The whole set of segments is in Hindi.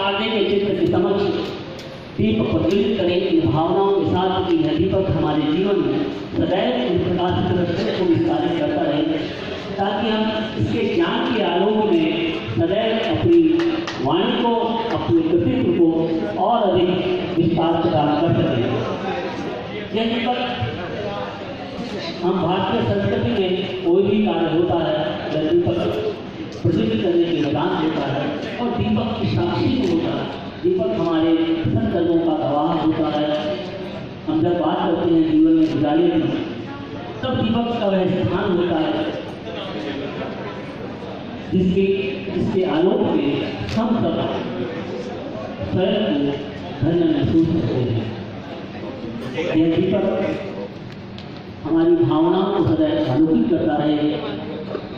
आगे के चित्र के समक्ष दीपक प्रज्वलित करें इन भावनाओं के साथ कि यह दीपक हमारे जीवन में सदैव इन प्रकाशित रश्मि को विस्तारित करता रहे, ताकि हम इसके ज्ञान के आलोक में सदैव अपनी वाणी को, अपने कृतित्व को और अधिक विस्तार प्रदान कर सकें। यह दीपक हम भारतीय संस्कृति में कोई भी कार्य होता है, यह दीपक प्रज्वलित करने के वरदान देता है और दीपक की साक्षी होता है। दीपक हमारे संकल्पों का गवाह होता है। हम जब बात करते हैं जीवन में उजाले की, तब दीपक का वह स्थान होता है जिसके आलोक में हम सब स्वयं को धन्य महसूस करते हैं। यह दीपक हमारी भावनाओं को सदैव आलोकित करता रहे।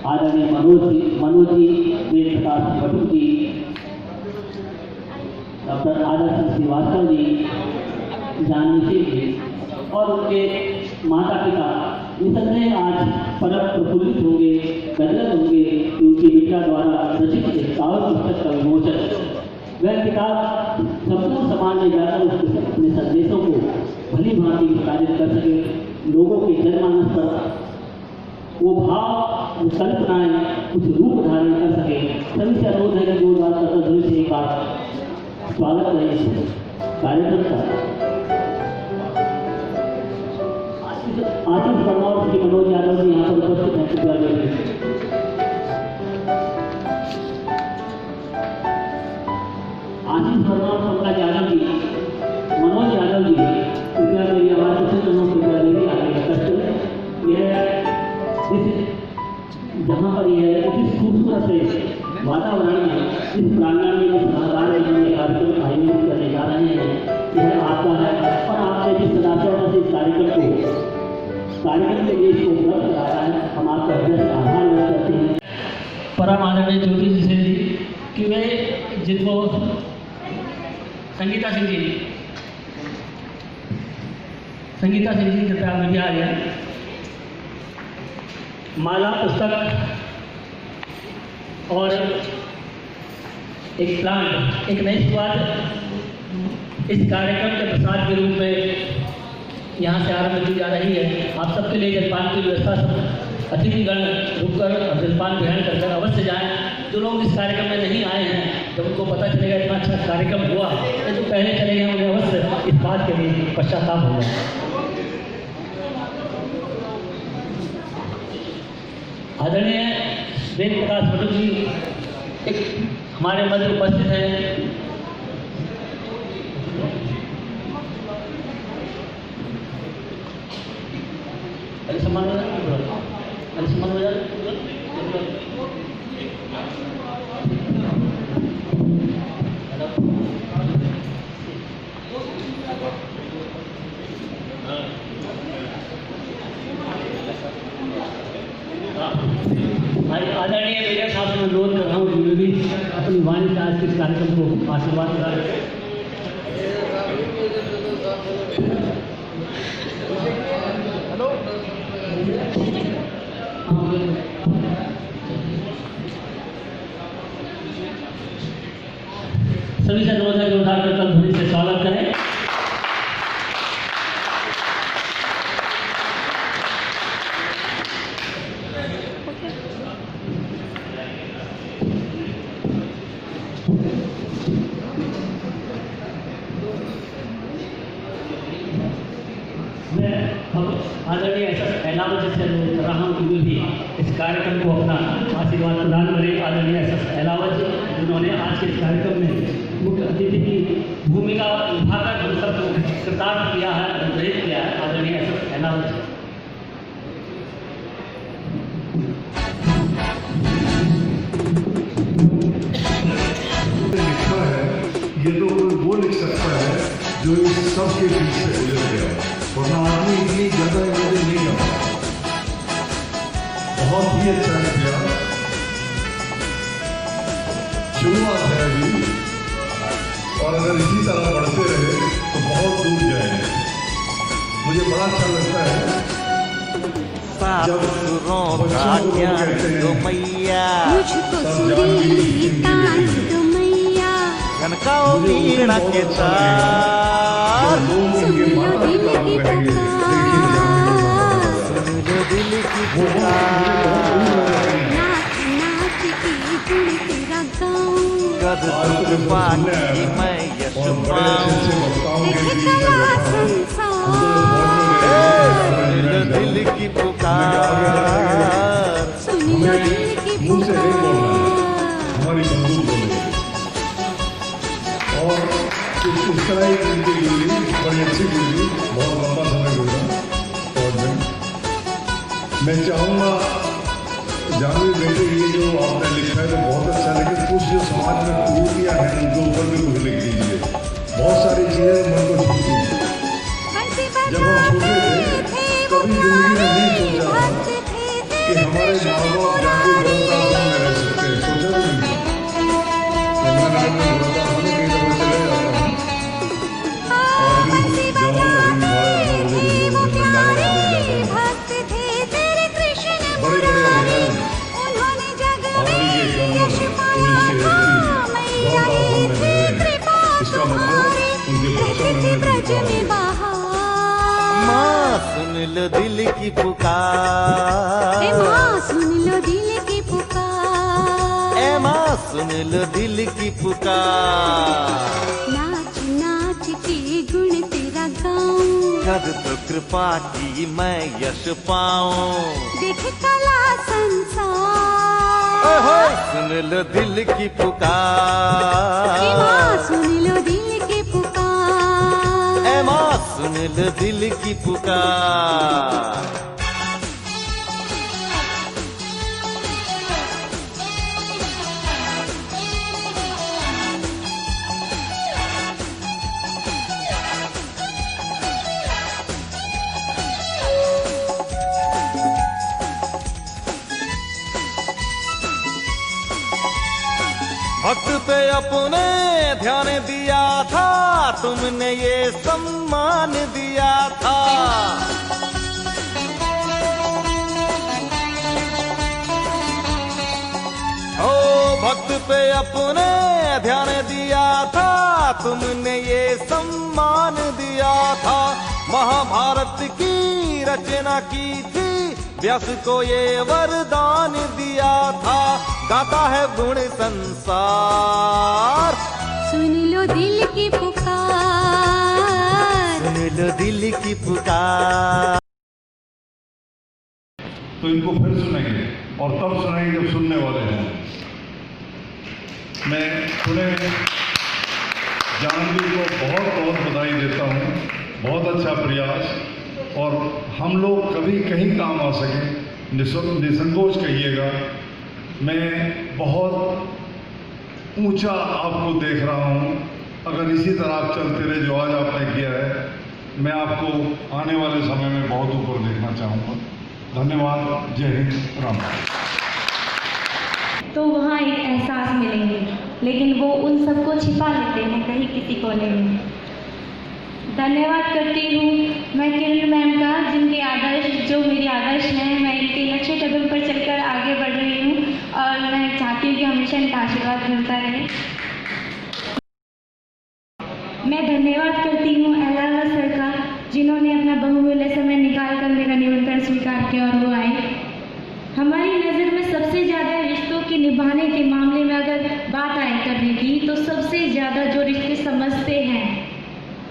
आदरणीय मनोज जी, वेद प्रकाश भट्टू जी, डॉक्टर आदर्श श्रीवास्तव जी, जानवी जी और उनके माता पिता निसंदेह आज परम प्रफुल्लित होंगे, गदगद होंगे कि उनकी बेटा द्वारा रचित एक काव्य पुस्तक का विमोचन। वह किताब संपूर्ण समाज में जाकर उसके अपने संदेशों को भली भांति विस्तारित कर सके, लोगों के जनमानस पर वो भाव, वो कल्पनाएं कुछ रूप धारण कर सके। सभी से अनुरोध है कि जोरदार करता से एक बार स्वागत है इस कार्यक्रम का। आशीष वर्मा और श्री मनोज यादव जी यहाँ पर उपस्थित हैं, कृपया बैठिए। आशीष वर्मा और पंकज यादव जी, मनोज यादव जी, कृपया मेरी आवाज से दोनों कृपया मेरी आगे कष्ट यह जहाँ पर यह इस खूबसूरत से वातावरण में, इस प्रांगण में जिस सहकार में कार्यक्रम आयोजित करने जा रहे हैं, यह आपका है और आपने जिस सदाचार से इस कार्यक्रम के लिए इसको उपलब्ध कराया है, हम आपका हृदय से आभार व्यक्त करते हैं। परम आदरणीय ज्योति जी से कि वे जिनको संगीता सिंह जी कृपया मीडिया आ गया। माला पुस्तक और एक प्लांट, एक नई शुरुआत इस कार्यक्रम के प्रसाद के रूप में यहाँ से आरंभ की जा रही है। आप सबके लिए जलपान की व्यवस्था, सब अतिथिगण रुककर और जलपान ग्रहण कर अवश्य जाएं। जो लोग इस कार्यक्रम में नहीं आए हैं, जब उनको पता चलेगा इतना अच्छा कार्यक्रम हुआ, तो जो पहले चले गए उन्हें अवश्य इस बात के लिए पश्चाताप होगा। आदरणीय वेद प्रकाश भट्टू जी एक हमारे मध्य उपस्थित हैं। सम्मान हो जाए। आदरणीय मीडिया साहब से अनुरोध कर रहा हूँ कि भी अपनी वाणी से आज के कार्यक्रम को आशीर्वाद करें। सभी से अनुरोध है जोरदार करतल ध्वनि से स्वागत करें। आदरणीय एलावत जी से अनुरोध कर रहा हूँ कि भी इस कार्यक्रम को अपना आशीर्वाद प्रदान करें। आदरणीय एलावत जी, जिन्होंने आज के इस कार्यक्रम में मुख्य अतिथि की भूमिका निभाकर हम सबको कृतार्थ किया है, अनुग्रहित किया है। आदरणीय एलावत जी। लिखा है ये तो वो लिख सकता है जो इस सब के बीच से गुजर गया, वरना आदमी इतनी ज़्यादा इन्होंने नहीं आता। बहुत ही अच्छा किया, शुरुआत है अभी, और अगर इसी तरह बढ़ते रहे तो बहुत दूर जाएंगे। मुझे बड़ा अच्छा लगता है जब बच्चों को कहते हैं मुझको सुरीली तान दो मैया, झनकाओ वीणा के तार। लोग इनके माता पिता को कहेंगे देखिए सुन लो दिल की पुकार। कद कृपा की मैं यश और बड़े अच्छे वक्ताओं के बीच में बैठा हूं। दिल की पुकार। हमें मुंह से नहीं बोलना है, हमारी बंदूक बोलेगी। और इस तरह ही उनकी गिरी बड़ी अच्छी गिरी, बहुत लंबा समय गुजरा फौज में। मैं चाहूँगा जानवी बेटे ये जो आपने लिखा है तो बहुत अच्छा, लेकिन कुछ जो समाज में कुरीतियाँ हैं उनके ऊपर भी कुछ लिख दीजिए। बहुत सारी चीज़ें मन को छूती हैं। जब हम छोटे थे कभी जिंदगी में नहीं सोचा था कि हमारे माँ बाप जाके वृद्धाश्रम में रह सकते हैं, सोचा भी नहीं। यमुनानगर में वृद्धाश्रम में कई दफा चले जाता हूँ और भी जाऊँ कभी बड़े बड़े अधिकारी आर्मी के कर्नल, पुलिस के एसपी वृद्धाश्रम में रह रहे हैं। इसका मतलब उनके बच्चों में माँ सुन लो दिल की पुकार। माँ सुन लो दिल की पुकार। ए माँ सुन लो दिल की पुकार। नाच नाच के गुण तेरा गाऊं। कद तो कृपा की मैं यश पाऊं। देख कला संसार। ओहो सुन लो दिल की पुकार। माँ सुन लो दिल की पुकार। ए माँ सुन लो दिल की पुकार। भक्त पे अपने ध्यान दिया था, तुमने ये सम्मान दिया था। ओ भक्त पे अपने ध्यान दिया था, तुमने ये सम्मान दिया था। महाभारत की रचना की थी, व्यास को ये वरदान दिया था। गाता है गुण संसार। सुन लो दिल की पुकार। सुन लो दिल की पुकार। तो इनको फिर सुनेंगे और तब सुनेंगे जब सुनने वाले हैं। मैं सुने जानवी को बहुत बहुत बधाई देता हूँ, बहुत अच्छा प्रयास। और हम लोग कभी कहीं काम आ सके निसंकोच कहिएगा। मैं बहुत ऊंचा आपको देख रहा हूँ, अगर इसी तरह आप चलते रहे जो आज आपने किया है, मैं आपको आने वाले समय में बहुत ऊपर देखना चाहूँगा। धन्यवाद। जय हिंद। राम। तो वहाँ एक एहसास मिलेंगे, लेकिन वो उन सबको छिपा लेते हैं कहीं किसी कोने में। धन्यवाद करती हूँ मैं किरण मैम का, जिनके आदर्श जो मेरे आदर्श हैं, मैं इनके लक्ष्य कदम पर चलकर आगे बढ़ रही हूँ और मैं चाहती हूँ कि हमेशा इनका आशीर्वाद मिलता रहे। मैं धन्यवाद करती हूँ एलाला सर का, जिन्होंने अपना बहुमूल्य समय निकालकर मेरा निमंत्रण स्वीकार किया और वो आए। हमारी नज़र में सबसे ज़्यादा रिश्तों के निभाने के मामले में अगर बात आए करने की, तो सबसे ज़्यादा जो रिश्ते समझते हैं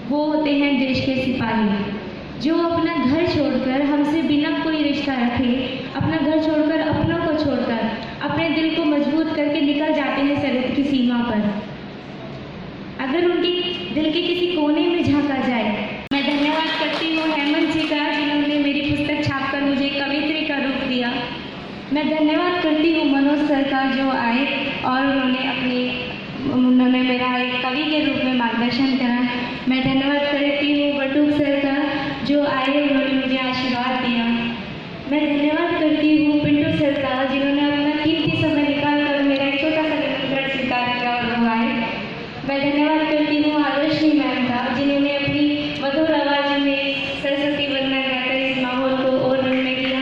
वो होते हैं देश के सिपाही, जो अपना घर छोड़कर हमसे बिना कोई रिश्ता रखे, अपना घर छोड़कर, अपनों को छोड़कर, अपने दिल को मजबूत करके निकल जाते हैं सरहद की सीमा पर। अगर उनकी दिल के किसी कोने में झांका जाए। मैं धन्यवाद करती हूँ हेमंत जी का, जिन्होंने मेरी पुस्तक छापकर मुझे कवित्री का रूप दिया। मैं धन्यवाद करती हूँ मनोज सर का, जो आए और उन्होंने मेरा एक कवि के रूप में मार्गदर्शन करा। मैं धन्यवाद करती हूँ बटूक सर का, जो आए, उन्होंने मुझे आशीर्वाद दिया। मैं धन्यवाद करती हूँ पिंटू सर का, जिन्होंने अपना कीमती समय निकालकर मेरा एक छोटा सा निमंत्रण स्वीकार किया और वो आए। मैं धन्यवाद करती हूँ आदर्शनी मैम का, जिन्होंने अपनी मधुर आवाज़ में सरस्वती वंदना गाकर इस माहौल को और रंगने किया।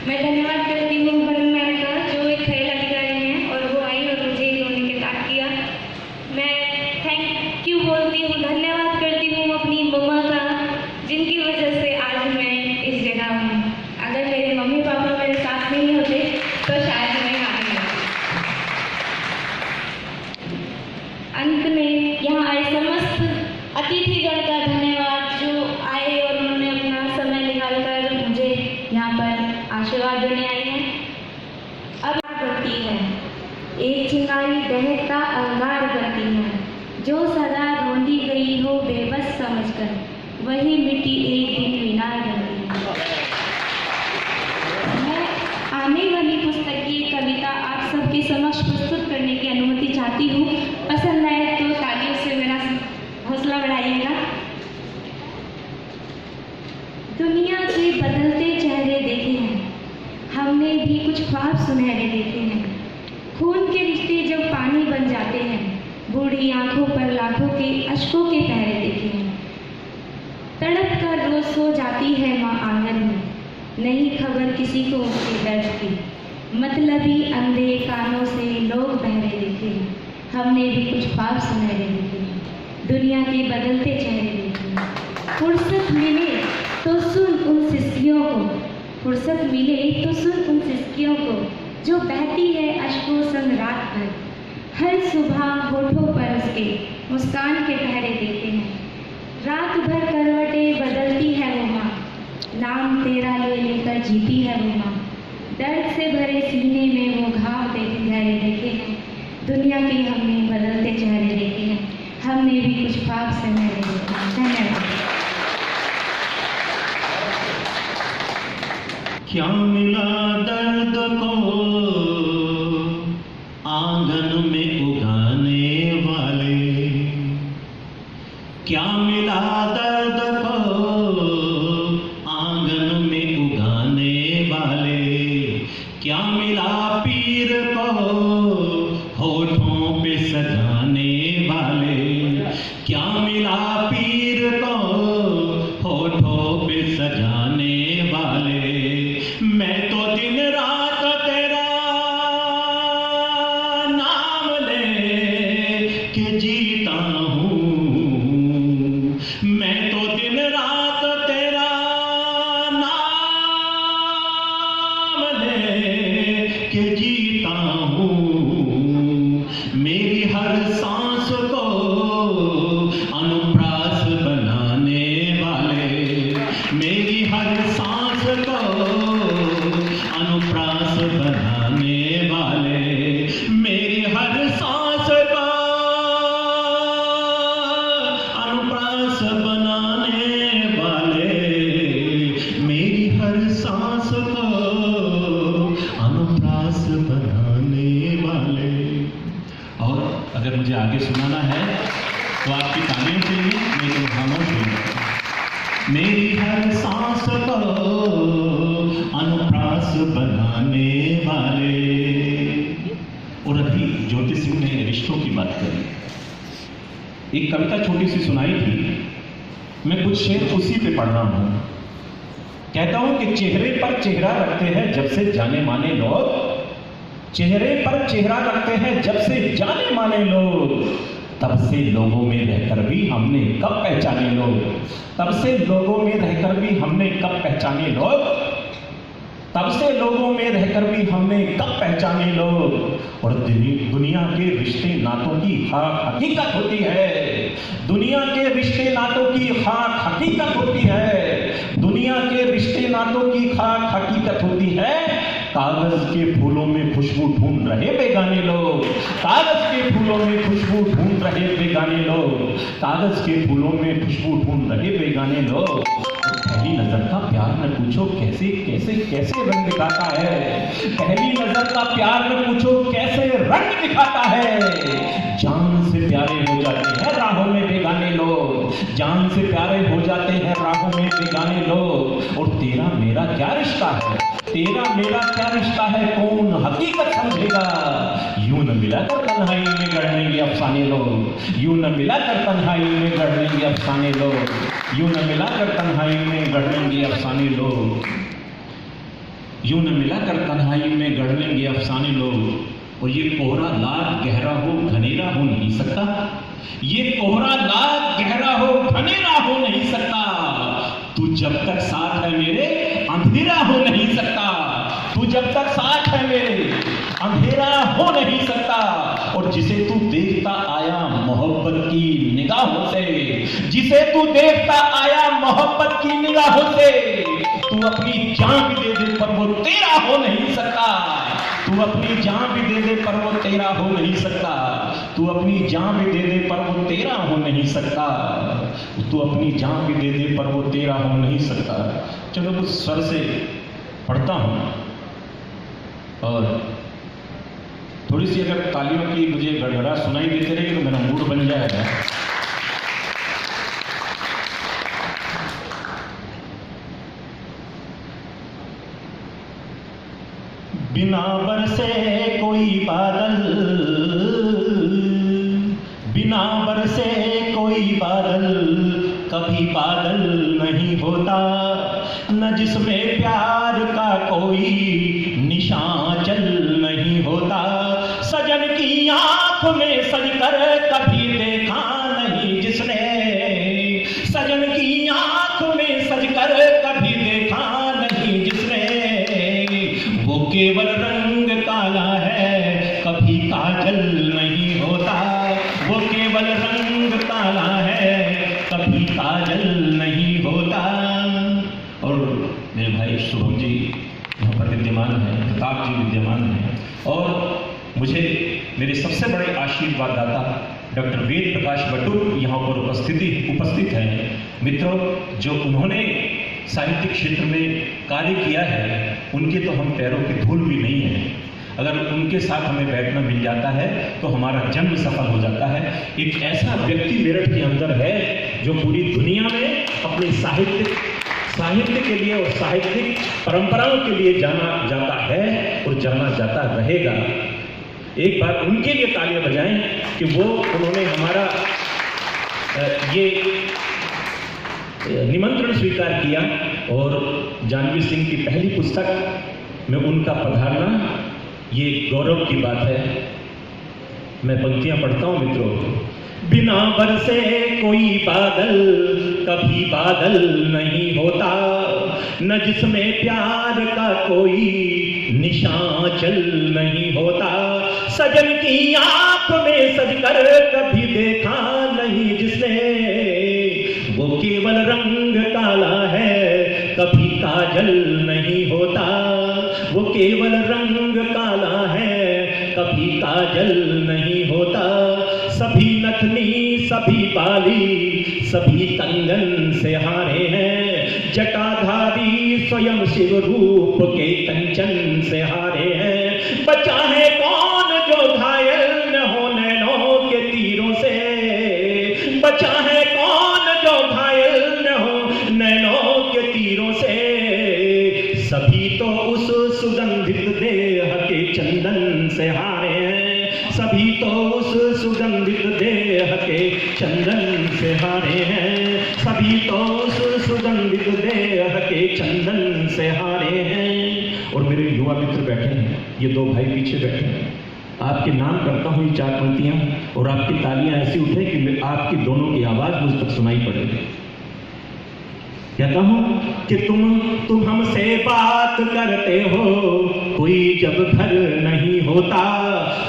मैं धन्यवाद करती हूँ भरत मैम का, जो एक खेल अधिकारी हैं और वो आई और मुझे इन्होंने किताब किया। मैं थैंक यू बोलती हूँ, धन्यवाद करती हूँ अपनी मम्मा का, जिनकी वजह से आज मैं इस जगह हूँ। अगर मेरे मम्मी पापा मेरे साथ नहीं होते तो शायद मैं यहाँ नहीं होती। अंत में यहाँ आए समस्त अतिथिगण का धन्यवाद, जो आए और उन्होंने अपना समय निकालकर मुझे यहाँ पर आशीर्वाद देने आई हैं। अब बढ़ती है एक चिंगारी दहकता अंगार बनती है, जो सदा ढूंढी गई हो बेबस समझकर, वही मिट्टी एक दिन मीनार बनती है। मैं आने वाली पुस्तक की कविता आप सबके समक्ष प्रस्तुत करने की अनुमति चाहती हूँ। पसंद आए तो तालियों से मेरा हौसला बढ़ाइएगा। दुनिया के बदलते चेहरे देखे हैं, हमने भी कुछ ख्वाब सुनहरे देखे हैं। खून के रिश्ते जब पानी बन जाते हैं, बूढ़ी आंखों पर लाखों के अश्कों के पहरे देखे हैं। तड़प कर रोज सो जाती है माँ आंगन में, नहीं खबर किसी को उसके दर्द की। मतलबी अंधे कानों से लोग बहरे देखे हैं, हमने भी कुछ ख्वाब सुनहरे देखे हैं। दुनिया के बदलते चेहरे देखे हैं। फुर्सत मिले तो सुन उन सिसकियों को, फुर्सत मिले तो सुन उन सिसकियों को, जो बहती है अश्कों संग रात भर। हर सुबह होठों पर उसके मुस्कान के पहरे देखे हैं। रात भर करवटें बदलती है वो माँ, नाम तेरा ले लेकर जीती है वो माँ। दर्द से भरे सीने में वो घाव गहरे देखे हैं। दुनिया के हमने बदलते चेहरे देखे हैं, हमने भी कुछ ख्वाब सुनहरे देखे हैं। धन्यवाद। क्या मिला दर्द को आंगन में उगाने वाले, क्या मिला दर्द को आंगन में उगाने वाले, क्या मिला पीर को होठों पे सजाने वाले, क्या मिला पीर को होठों पे सजाने वाले। मैं तो दिन रात तेरा नाम ले के जीता हूँ, मैं तो दिन रात तेरा नाम ले के जीता हूँ। मेरी हर सांस को अनुप्रास बनाने वाले, मेरी हर सांस को अनुप्रास बनाने वाले, मेरी हर सांस को अनुप्रास बनाने वाले, मेरी हर सांस को अनुप्रास बनाने वाले। और अगर मुझे आगे सुनाना है तो आपकी तालियों के लिए, मेरे भावों के लिए। मेरी हर सांस को अनुप्रास बनाने वाले। और अभी ज्योति सिंह ने रिश्तों की बात करी, एक कविता छोटी सी सुनाई थी, मैं कुछ शेर उसी पे पढ़ रहा हूं। कहता हूं कि चेहरे पर चेहरा रखते हैं जब से जाने माने लोग, चेहरे पर चेहरा रखते हैं जब से जाने माने लोग, तब से लोगों में रहकर भी हमने कब पहचाने लोग, तब से लोगों में रहकर भी हमने कब पहचाने लोग, तब से लोगों में रहकर भी हमने कब पहचाने लोग। और दुनिया के रिश्ते नातों की खाक हकीकत होती है, दुनिया के रिश्ते नातों की खाक हकीकत होती है, दुनिया के रिश्ते नातों की खाक हकीकत होती है। कागज के फूलों में खुशबू ढूंढ रहे बेगाने लोग, कागज के फूलों में खुशबू ढूंढ रहे बेगाने लोग, कागज के फूलों में खुशबू ढूंढ रहे बेगाने लोग। पहली नजर का प्यार न पूछो कैसे कैसे कैसे रंग दिखाता है, पहली नजर का प्यार न पूछो कैसे रंग दिखाता है। जान से प्यारे हो जाते हैं राहों में बेगाने लोग, जान से प्यारे हो जाते हैं राहों में बेगाने लोग। और तेरा मेरा क्या रिश्ता है, तेरा मेरा क्या रिश्ता है, कौन हकीकत समझेगा। यूं न मिलाकर तन्हाई में गढ़ लेंगे अफसाने लोग, यूं न मिलाकर तन्हाई में गढ़ लेंगे अफसाने लोग, यूं न मिलाकर तन्हाई में गढ़ लेंगे अफसाने लोग, यूं न मिलाकर तन्हाई में गढ़ लेंगे अफसाने लोग। और ये कोहरा लाख गहरा हो घनेरा हो नहीं सकता, ये कोहरा लाख गहरा हो घनेरा हो नहीं सकता, तू जब तक साथ है मेरे अंधेरा हो नहीं सकता, तू जब तक साथ है मेरे अंधेरा हो नहीं सकता। और जिसे तू देखता आया मोहब्बत की निगाहों से, जिसे तू देखता आया मोहब्बत की निगाहों से, तू अपनी जान भी दे दे पर वो तेरा हो नहीं सकता, तू अपनी जान भी दे दे पर वो तेरा हो नहीं सकता, तू अपनी जान भी दे दे पर वो तेरा हो नहीं सकता, तू अपनी जान भी दे दे पर वो तेरा हो नहीं सकता। चलो उस स्वर से पढ़ता हूँ और थोड़ी सी अगर तालियों की मुझे गड़गड़ा सुनाई देते रहे तो मेरा मूड बन जाएगा। बिना बरसे कोई बादल, बिना बरसे कोई बादल कभी बादल नहीं होता, न जिसमें प्यार का कोई निशान चल नहीं होता। सजन की आंख में सजकर कभी देखा नहीं जिसने, सजन की आंख में सजकर कभी देखा नहीं जिसने, वो केवल रंग काला है कभी काजल नहीं होता, वो केवल रंग काला है कभी काजल नहीं होता। और मेरे भाई शुभम जी यहाँ पर विद्यमान हैं, प्रताप जी विद्यमान हैं, और मुझे मेरे सबसे बड़े आशीर्वाददाता डॉक्टर वेद प्रकाश बटुक यहाँ पर उपस्थित हैं। मित्रों, जो उन्होंने साहित्यिक क्षेत्र में कार्य किया है उनके तो हम पैरों की धूल भी नहीं है। अगर उनके साथ हमें बैठना मिल जाता है तो हमारा जन्म सफल हो जाता है। एक ऐसा व्यक्ति मेरठ के अंदर है जो पूरी दुनिया में अपने साहित्य के लिए और साहित्यिक परंपराओं के लिए जाना जाता है और जाना जाता रहेगा। एक बार उनके लिए तालियां बजाएं कि उन्होंने हमारा ये निमंत्रण स्वीकार किया और जानवी सिंह की पहली पुस्तक में उनका पधारना ये गौरव की बात है। मैं पंक्तियां पढ़ता हूं मित्रों। बिना बरसे कोई बादल कभी बादल नहीं होता, न जिसमें प्यार का कोई निशान चल नहीं होता। सजन की आंख में सजकर कभी देखा नहीं जिसने, वो केवल रंग काला है कभी काजल नहीं होता, वो केवल रंग काला है कभी काजल नहीं होता। सभी नथनी सभी बाली सभी कंगन से हारे हैं, जटाधारी स्वयं शिव रूप के कंचन से हारे हैं। बचा है कौन जो घायल न हो नैनों के तीरों से, बचा है कौन जो घायल न हो नैनों के तीरों से। सभी तो उस सुगंधित देह के चंदन से हारे हैं, सभी तो उस सुगंधित देह के चंदन से हारे हैं, सभी तो उस सुगंधित देह के चंदन से हारे हैं। और मेरे युवा मित्र बैठे हैं, ये दो भाई पीछे बैठे हैं। आपके नाम करता हूँ ये चार पंक्तियां और आपकी तालियां ऐसी उठे कि आपकी दोनों की आवाज मुझ तक सुनाई पड़े। कहता हूँ कि तुम हमसे बात करते हो, कोई जब घर नहीं होता,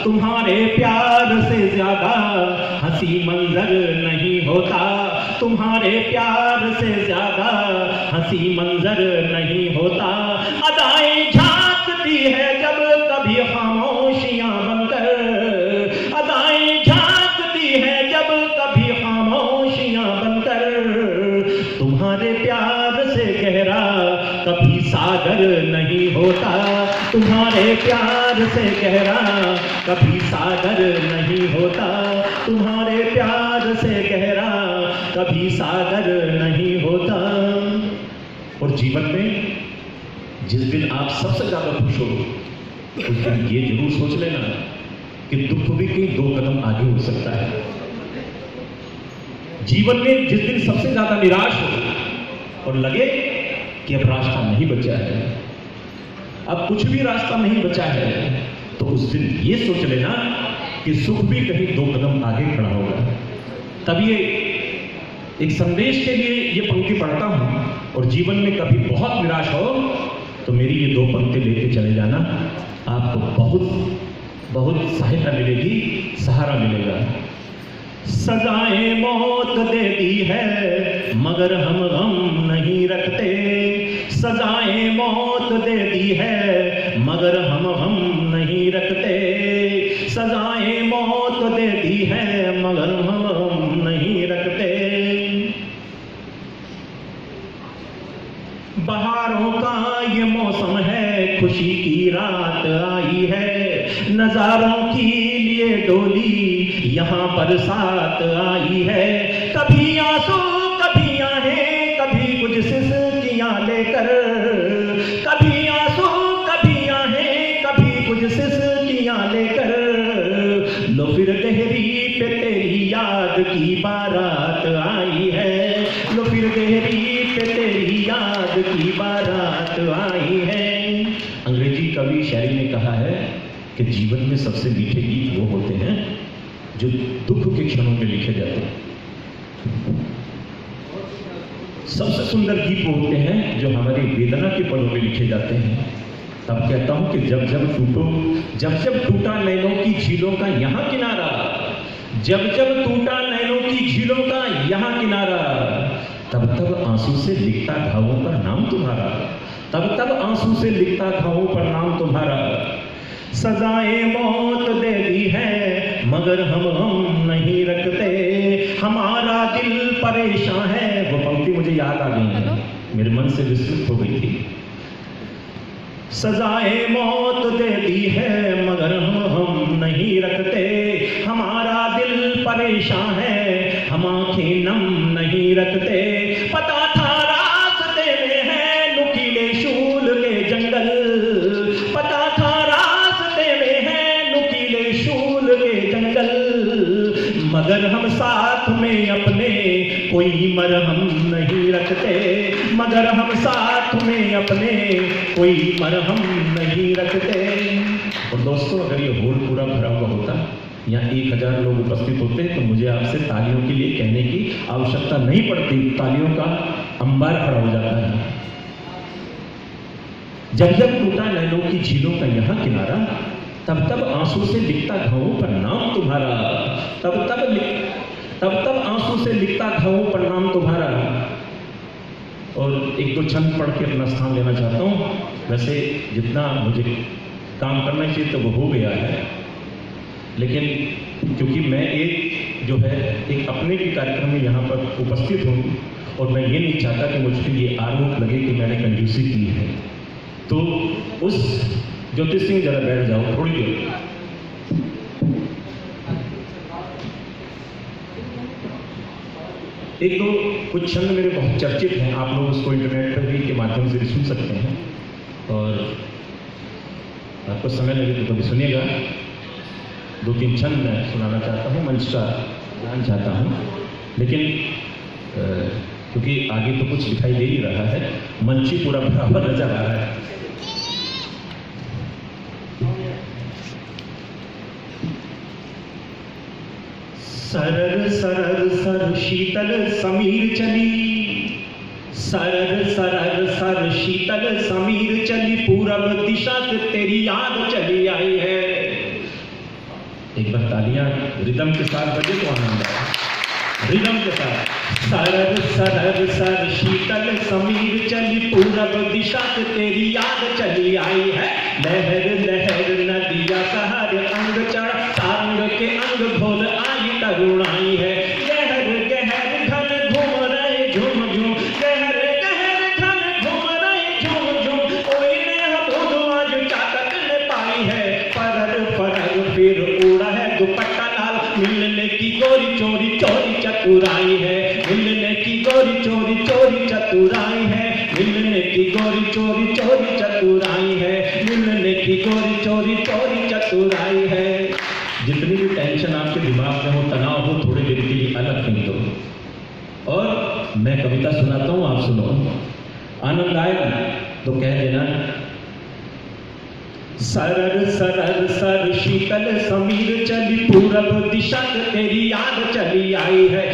तुम्हारे प्यार से ज्यादा हंसी मंजर नहीं होता, तुम्हारे प्यार से ज्यादा हंसी मंजर नहीं होता। अदाएं झांकती है जब कभी खामोशियां बनकर, अदाएं झांकती है जब कभी खामोशियां बनकर। तुम्हारे प्यार से गहरा कभी सागर नहीं होता, तुम्हारे प्यार से गहरा कभी सागर नहीं होता, तुम्हारे प्यार से गहरा कभी सागर नहीं होता। और जीवन में जिस दिन आप सबसे ज्यादा खुश हो उस दिन ये जरूर सोच लेना कि दुख भी कहीं दो कदम आगे हो सकता है। जीवन में जिस दिन सबसे ज्यादा निराश हो और लगे कि अब रास्ता नहीं बचा है, अब कुछ भी रास्ता नहीं बचा है, तो उस दिन ये सोच लेना कि सुख भी कहीं दो कदम आगे खड़ा होगा। तब ये एक संदेश के लिए ये पंक्ति पढ़ता हूँ, और जीवन में कभी बहुत निराश हो तो मेरी ये 2 पंक्ति लेके चले जाना, आपको बहुत बहुत सहायता मिलेगी, सहारा मिलेगा। सजाएं मौत देती है मगर हम गम नहीं रखते, सजाएं मौत देती है मगर हम गम नहीं रखते, सजाएं मौत देती है मगर हम गम नहीं रखते। बहारों का ये मौसम है, खुशी की रात आई है, नजारों की लिए डोली यहाँ पर साथ आई है। कभी आंसू कभी आहें, कभी कुछ सिसकियां लेकर, कभी आंसू कभी आहें, कभी कुछ सिसकियां लेकर, लो फिर देहरी पे तेरी याद की बारात आई है, लो फिर देहरी पे तेरी याद की बारात आई है। अंग्रेजी कवि शायरी ने कहा है कि जीवन में सबसे मीठे गीत वो होते हैं जो दुख के क्षणों में लिखे जाते हैं। सबसे सुंदर गीत वो होते हैं जो हमारी वेदना के पलों में लिखे जाते हैं। तब कहता हूं कि जब जब टूटा नैनों की झीलों का यहाँ किनारा, जब जब टूटा नैनों की झीलों का यहाँ किनारा, तब तब आंसू से लिखता घावों पर नाम तुम्हारा, तब तब आंसू से लिखता घावों पर नाम तुम्हारा। सजाएं मौत देती है मगर हम नहीं रखते, हमारा दिल परेशान है। वो पंक्ति मुझे याद आ गई है, मेरे मन से विस्मृत हो गई थी। सजाएं मौत देती है मगर हम नहीं रखते, हमारा दिल परेशान है, हम आंखें नम नहीं रखते। पता था रास्ते में है नुकीले शूल के जंगल, पता था रास्ते में है नुकीले शूल के जंगल, मगर हम साथ में अपने कोई मरहम नहीं रखते, मगर हम साथ में अपने कोई मरहम नहीं रखते। और दोस्तों, अगर ये हॉल पूरा भरा हुआ होता, यहाँ 1000 लोग उपस्थित होते तो मुझे आपसे तालियों के लिए कहने की आवश्यकता नहीं पड़ती, तालियों का अंबार खड़ा हो जाता है। जब जब टूटा नैनों की झीलों का यहाँ किनारा, तब तब आंसू से लिखता घावों पर नाम तुम्हारा, तब तब आंसू से लिखता घावों पर नाम तुम्हारा। और 1-2 छंद पढ़ के अपना स्थान लेना चाहता हूँ। वैसे जितना मुझे काम करना चाहिए तो वो हो गया है, लेकिन क्योंकि मैं एक अपने भी कार्यक्रम में यहाँ पर उपस्थित हूँ और मैं ये नहीं चाहता कि मुझ पर ये आरोप लगे कि मैंने कंजूसी की है, तो उस ज्योति सिंह जरा बैठ जाओ थोड़ी देर। एक दो कुछ छंद मेरे बहुत चर्चित हैं, आप लोग उसको इंटरनेट पर भी के माध्यम से भी सुन सकते हैं, और आपको समय लगे तो कभी सुनिएगा। 2-3 छंद मैं सुनाना चाहता हूँ, मंच का ध्यान चाहता हूँ, लेकिन क्योंकि आगे तो कुछ दिखाई दे ही रहा है, मंच ही पूरा बराबर नजर आ रहा है। सरर सरर सर शीतल समीर चली, सरर सरर सर शीतल समीर चली, पूरब दिशा से तेरी याद चली आई है। एक बार तालियां रिदम के साथ बजे तो आनंद आए, रिदम के साथ। सरर सरर सर शीतल समीर चली, पूरब दिशा से तेरी याद चली आई है। लहर लहर नदिया सहर अंग चढ़, सारंग के अंग घोल आई तरुणाई है। गहर गहर घन घूम रहे झुम झुम, गहर गहर घन घूम रहे झुम झुम, कोई ने हम आज चाकत ने पाई है। परर परर फिर उड़ा है दुपट्टा लाल, मिलने की गोरी चोरी चोरी चतुराई है, मिलने की गोरी चोरी चोरी चतुराई है, मिलने की गोरी चोरी चोरी चतुराई है, मिलने की गोरी चोरी चोरी चतुराई है। जितनी भी टेंशन आपके दिमाग में हो, तनाव हो, थोड़ी देर के लिए अलग फेंक दो। और मैं कविता सुनाता हूँ, आप सुनो, आनंद आएगा तो कह देना। सरर सरर सर शीतल समीर चली, पूरब दिशा से तेरी याद चली आई है।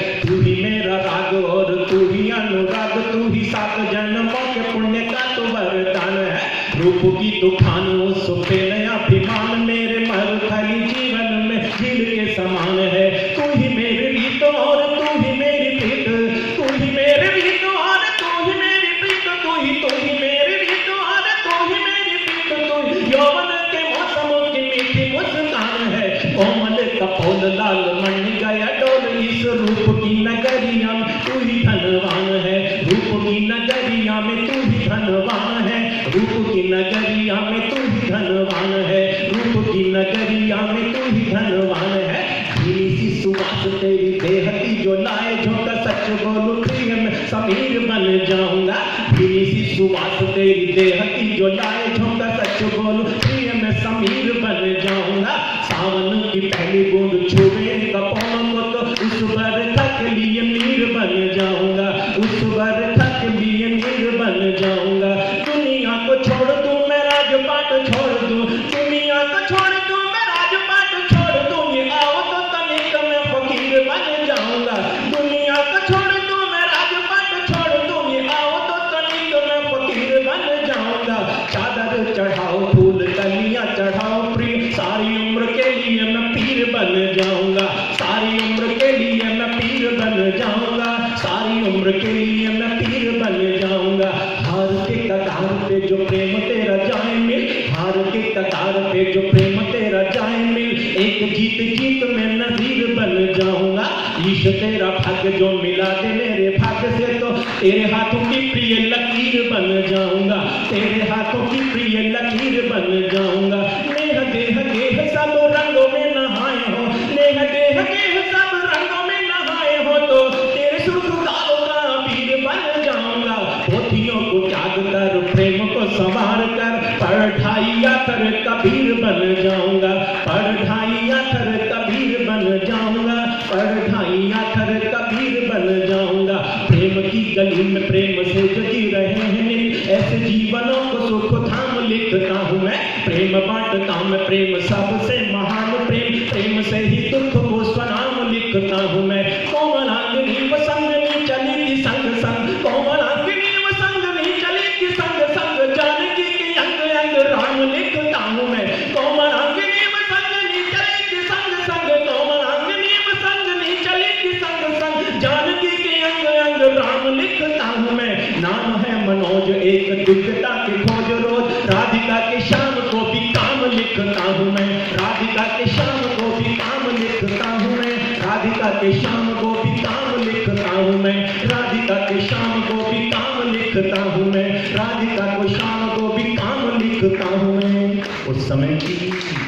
तू ही अनुराग, तू ही 7 जन्मों के पुण्य का तो वरदान है। रूप की तू खान उसो पे नया अभिमान, मेरे मरुथली जीवन में झील के समान है। तू ही मेरी रीत और तू ही मेरी प्रीत, तू ही मेरी रीत और तू ही मेरी प्रीत, तू ही मेरी रीत और तू ही मेरी प्रीत, तू ही यौवन के मौसम की मीठी मुस्कान है। कोमल कपोल लाल मन गया डोल, इस रूप की नगरिया में तू ही धनवान है। रूप की नगरिया में तू ही धनवान है, रूप की नगरिया में तू ही धनवान है, रूप की नगरिया में तू ही धनवान है। धीमी सी सुवास तेरी देह की जो लाए, झोंका सच बोलूं प्रिय में समीर बन जाऊंगा। धीमी सी सुवास तेरी देह की जो लाए, झोंका सच बोलूं प्रिय में समीर बन जाऊंगा। सावन की पहली बूंद छुए कपोलों को तो उस बरखा के लिए नीर बन जाऊंगा, उस बरखा के लिए नीर बन जाऊंगा। दुनिया को छोड़ दूं मैं राजपाट छोड़ दूं, दुनिया को छोड़ दूं मैं राजपाट छोड़ दूं, ये आओ तो तनिक मैं फकीर बन जाऊंगा। दुनिया को छोड़ दूं मैं राजपाट छोड़ दूं, ये आओ तो तनिक मैं फकीर बन जाऊंगा। चादर चढ़ाओ फूल कलियां चढ़ाओ प्रिय, सारी उम्र के लिए मैं पीर बन जाऊंगा, सारी उम्र के लिए मैं पीर बन जाऊंगा, सारी उम्र के लिए मैं पीर बन जाऊंगा। हार के कतार पे जो प्रेम तेरा जाए मिल, हार के कतार पे जो प्रेम तेरा जाए मिल, एक जीत जीत में नजीर बन जाऊंगा। ईश तेरा भाग्य जो मिला दे मेरे भाग्य से, तो तेरे हाथों की प्रिय लकीर बन जाऊंगा, तेरे हाथों की प्रिय लकीर बन जाऊंगा। नेह देह गेह सब रंगों में नहाए हो, नेह देह गेह सब रंगों में नहाए हो, तो तेरे सुर्ख गालों का पीर बन जाऊंगा। पोथियों को त्याग कर प्रेम को संवार कर, पढ़ाइया कर कबीर बन जाऊंगा, पढ़ाइया कर कबीर बन जाऊंगा, पढ़ाइया कर कबीर बन जाऊंगा। प्रेम की गली में प्रेम से जगी रहे हैं, ऐसे जीवनों को सुख धाम लिखता हूँ मैं। प्रेम बांटता मैं प्रेम सबसे महान प्रेम, प्रेम से ही दुख को स्वनाम लिखता हूँ मैं। कोमलांगिनी वसंगनी चली की संग संग, कोमलांगिनी वसंगनी चली की संग संग, जानकी के अंग अंग राम लिखता हूँ मैं। कोमलांगिनी वसंगनी चली की संग संग, कोमलांगिनी वसंगनी चली की संग संग, जानकी के अंग अंग राम लिखता हूँ मैं। नाम है मनोज एक दिव्यता की खोज रोज, राधिका के शाम को भी काम लिखता हूँ मैं, राधिका के शाम को भी काम लिखता हूँ मैं, राधिका के शाम को भी काम लिखता हूँ मैं, राधिका के शाम को भी काम लिखता हूँ मैं, राधिका को शाम को भी काम लिखता हूँ मैं। उस समय की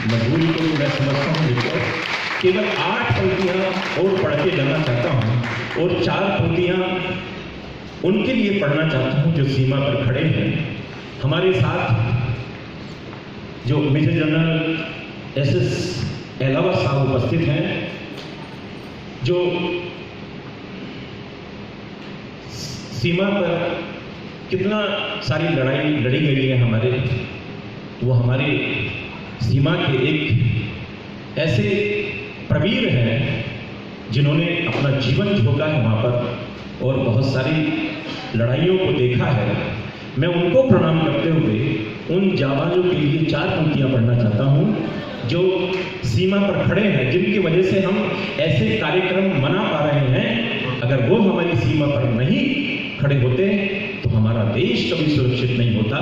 मजबूरी को मैं समझता हूँ, लेकर केवल 8 पंक्तियाँ और पढ़ के जाना चाहता हूँ, और 4 पंक्तियाँ उनके लिए पढ़ना चाहता हूँ जो सीमा पर खड़े हैं। हमारे साथ जो मेजर जनरल SS एलावा साहब उपस्थित हैं, जो सीमा पर कितना सारी लड़ाई लड़ी गई है हमारे, वो हमारे सीमा के एक ऐसे प्रवीर हैं जिन्होंने अपना जीवन झोंका है वहाँ पर, और बहुत सारी लड़ाइयों को देखा है। मैं उनको प्रणाम करते हुए उन जवानों के लिए 4 पंक्तियाँ पढ़ना चाहता हूँ जो सीमा पर खड़े हैं, जिनकी वजह से हम ऐसे कार्यक्रम मना पा रहे हैं। अगर वो हमारी सीमा पर नहीं खड़े होते तो हमारा देश कभी सुरक्षित नहीं होता।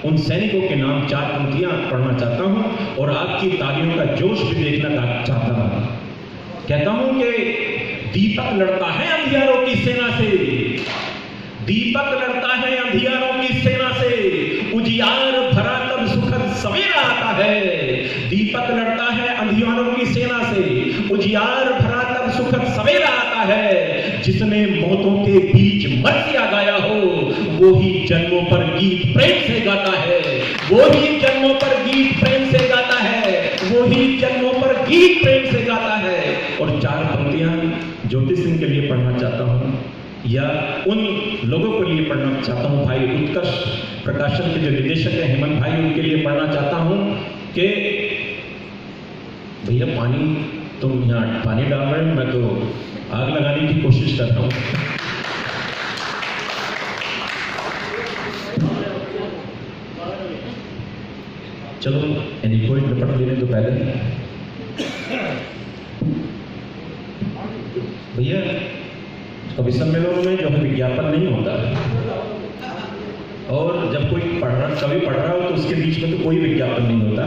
उन सैनिकों के नाम 4 पंक्तियाँ पढ़ना चाहता हूँ और आपकी तालियों का जोश भी देखना चाहता हूँ। कहता हूँ कि दीपक लड़ता है अंधियारों की सेना से, दीपक लड़ता है अंधियारों की सेना से, उजियार भरा तब सुखद सवेरा आता है। दीपक लड़ता है अंधियारों की सेना से, उजियार भरा तब सुखद सवेरा आता है। जिसने मौतों के बीच मर्सिया गाया हो, वो ही जन्मों पर गीत प्रेम से गाता है, वो ही जन्मों पर गीत प्रेम से गाता है, वो ही जन्मों पर गीत प्रेम से गाता है। और 4 पंक्तियां ज्योति सिंह के लिए पढ़ना चाहता हूँ, या उन लोगों के लिए पढ़ना चाहता हूँ, भाई उत्कर्ष प्रकाशन के जो निदेशक हैं हेमंत भाई, उनके लिए पढ़ना चाहता हूँ कि भैया तुम यहाँ पानी डाल रहे हो, मैं तो आग लगाने की कोशिश कर रहा हूँ। चलो एनीकोइड रिपोर्ट लेने तो पहले भैया कभी सम्मेलनों में जो है विज्ञापन नहीं होता, और जब कोई कवि पढ़ रहा हो तो उसके बीच में तो कोई विज्ञापन नहीं होता।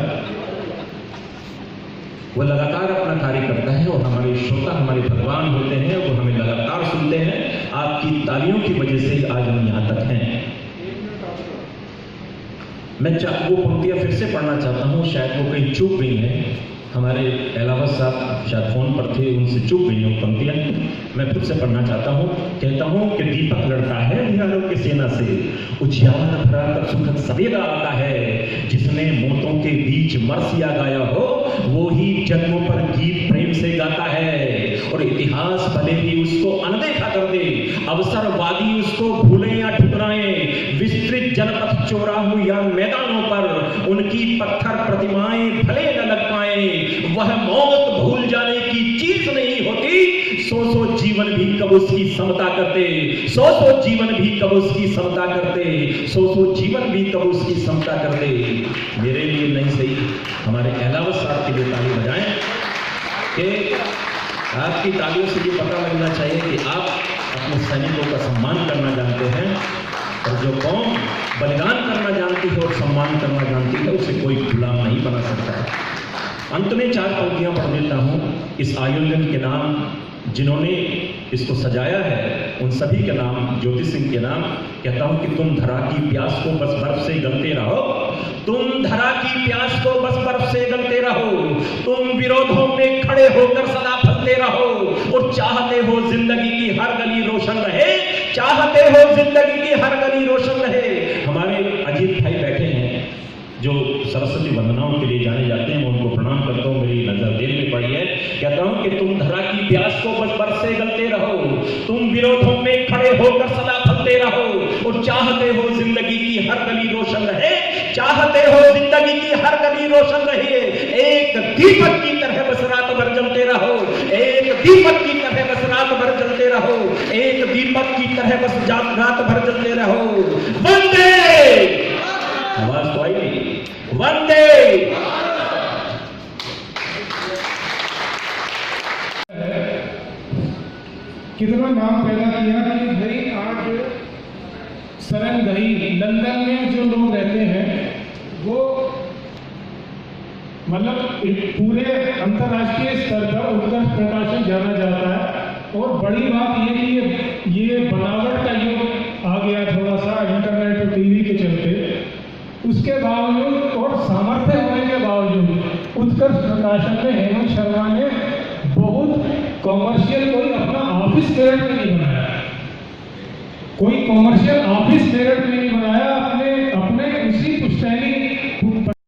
वो लगातार अपना कार्य करता है और हमारे श्रोता हमारे भगवान होते हैं, वो हमें लगातार सुनते हैं। आपकी तालियों की वजह से ही आज हम यहाँ तक हैं। मैं वो पंक्तियाँ फिर से पढ़ना चाहता हूँ, शायद वो कहीं चूक गई हैं। हमारे एलावत साहब शायद फोन पर थे, उनसे चूक गई हैं वो पंक्तियाँ। मैं फिर से पढ़ना चाहता हूँ। कहता हूँ कि दीपक लड़का है बिहारों की सेना से, उजियार भरा कर सुखद सवेरा आता है। जिसने मौतों के बीच मरसिया गाया हो, वो ही जन्मों पर गीत प्रेम से गाता है। और इतिहास भले ही उसको अनदेखा कर दे, अवसरवादी उसको भूले या ठुकराएं, विस्तृत जनपथ चौराहों या मैदानों पर उनकी पत्थर प्रतिमाएं भले न लग पाए, वह मौत भूल जाने की चीज नहीं होती। सौ जीवन भी कब उसकी समता करते, सौ जीवन भी कब उसकी समता करते, सौ जीवन भी कब उसकी समता करते। मेरे लिए नहीं सही, हमारे एलावत साहब के लिए ताली बजाएं कि आपकी तालियों से ये पता लगना चाहिए कि आप अपने सैनिकों का सम्मान करना जानते हैं, और जो कौम बलिदान करना जानती है और सम्मान करना जानती है उसे कोई गुलाम नहीं बना सकता है। अंत में 4 पंक्तियां पढ़ देता हूं। इस आयोजन के नाम जिन्होंने इसको सजाया है उन सभी के नाम, ज्योति सिंह के नाम कहता हूं कि तुम धरा की प्यास को बस बर्फ से गलते रहो, तुम धरा की प्यास को बस बर्फ से गलते रहो, तुम विरोधों में खड़े होकर सदा फलते रहो, और चाहते हो जिंदगी की हर गली रोशन रहे, चाहते हो जिंदगी की हर गली रोशन रहे। हमारे अजीत भाई बैठे हैं जो सरस्वती वंदनाओं के लिए जाने जाते हैं, मैं उनको प्रणाम करता हूँ, मेरी नजर देर में पड़ी है। कहता हूँ कि तुम धरा की प्यास को बस बर्फ से गलते रहो, तुम विरोधों में खड़े होकर सदा फलते रहो, और चाहते हो जिंदगी की हर गली रोशन रहे, चाहते हो जिंदगी की हर गली रोशन रहे। एक दीपक की तरह बस रात भर जलते रहो, एक दीपक की तरह बस रात भर जलते रहो, एक दीपक की तरह बस रात भर जलते रहो। वंदे, आवाज तो आई नहीं, वंदे। कितना नाम पैदा किया कि भाई आज सरंगही लंदन में जो लोग रहते हैं वो मतलब पूरे अंतर्राष्ट्रीय स्तर पर उत्कर्ष प्रकाशन जाना जाता है। और बड़ी बात ये कि ये बनावट का युग आ गया थोड़ा सा इंटरनेट और टीवी के चलते, उसके बावजूद और सामर्थ्य होने के बावजूद उत्कर्ष प्रकाशन में हेमंत शर्मा ने बहुत कॉमर्शियल कोई अपना ऑफिस मेरिट में नहीं बनाया, कोई कॉमर्शियल ऑफिस मेरिट में नहीं बनाया,